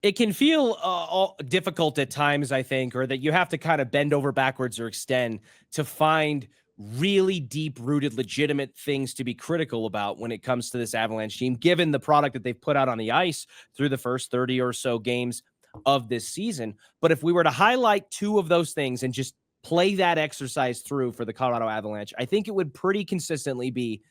It can feel difficult at times, I think, or that you have to kind of bend over backwards or extend to find really deep rooted, legitimate things to be critical about when it comes to this Avalanche team, given the product that they've put out on the ice through the first 30 or so games of this season. But if we were to highlight two of those things and just play that exercise through for the Colorado Avalanche, I think it would pretty consistently be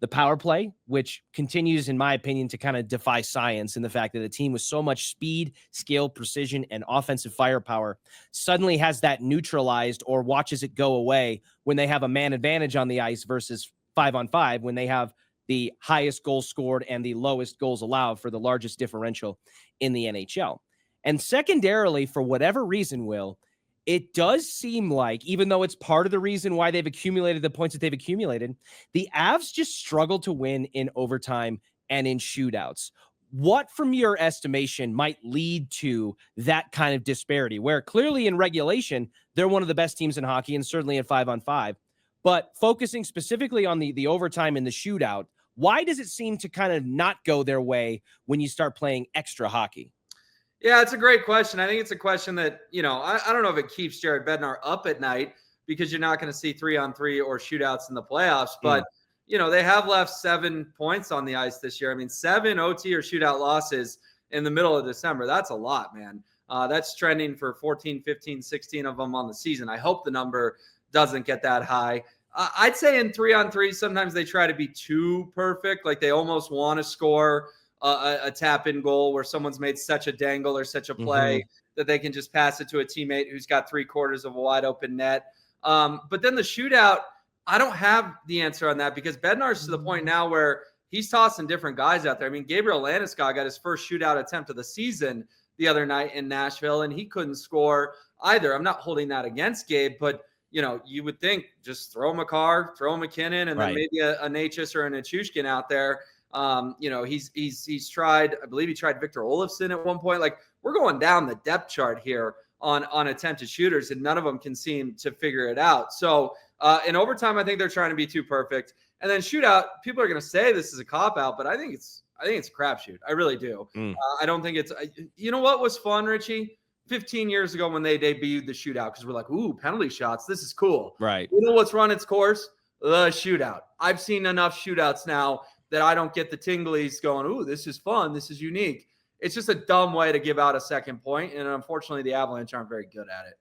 the power play, which continues, in my opinion, to kind of defy science in the fact that a team with so much speed, skill, precision, and offensive firepower suddenly has that neutralized or watches it go away when they have a man advantage on the ice versus 5-on-5, when they have the highest goals scored and the lowest goals allowed for the largest differential in the NHL. And secondarily, for whatever reason, Will, it does seem like, even though it's part of the reason why they've accumulated the points that they've accumulated, the Avs just struggle to win in overtime and in shootouts. What, from your estimation, might lead to that kind of disparity, where clearly in regulation, they're one of the best teams in hockey and certainly at 5-on-5, but focusing specifically on the overtime and the shootout, why does it seem to kind of not go their way when you start playing extra hockey? Yeah, it's a great question. I think it's a question that, I don't know if it keeps Jared Bednar up at night because you're not going to see 3-on-3 or shootouts in the playoffs. But, they have left 7 points on the ice this year. I mean, 7 OT or shootout losses in the middle of December. That's a lot, man. That's trending for 14, 15, 16 of them on the season. I hope the number doesn't get that high. I'd say in 3-on-3, sometimes they try to be too perfect. Like they almost want to score a tap-in goal where someone's made such a dangle or such a play that they can just pass it to a teammate who's got 3/4 of a wide open net. But then the shootout, I don't have the answer on that because Bednar's to the point now where he's tossing different guys out there. I mean, Gabriel Landeskog got his first shootout attempt of the season the other night in Nashville, and he couldn't score either. I'm not holding that against Gabe, but you would think just throw Makar, throw McKinnon, and then maybe a Natchez or a Nichushkin out there. He's tried, I believe he tried Victor Olofsson at one point. Like we're going down the depth chart here on attempted shooters, and none of them can seem to figure it out. So in overtime, I think they're trying to be too perfect. And then shootout, people are going to say this is a cop out, but I think it's a crapshoot. I really do. I don't think it's. You know what was fun, Richie? 15 years ago when they debuted the shootout, because we're like, ooh, penalty shots. This is cool. Right. You know what's run its course? The shootout. I've seen enough shootouts now that I don't get the tinglies going, ooh, this is fun. This is unique. It's just a dumb way to give out a second point. And unfortunately, the Avalanche aren't very good at it.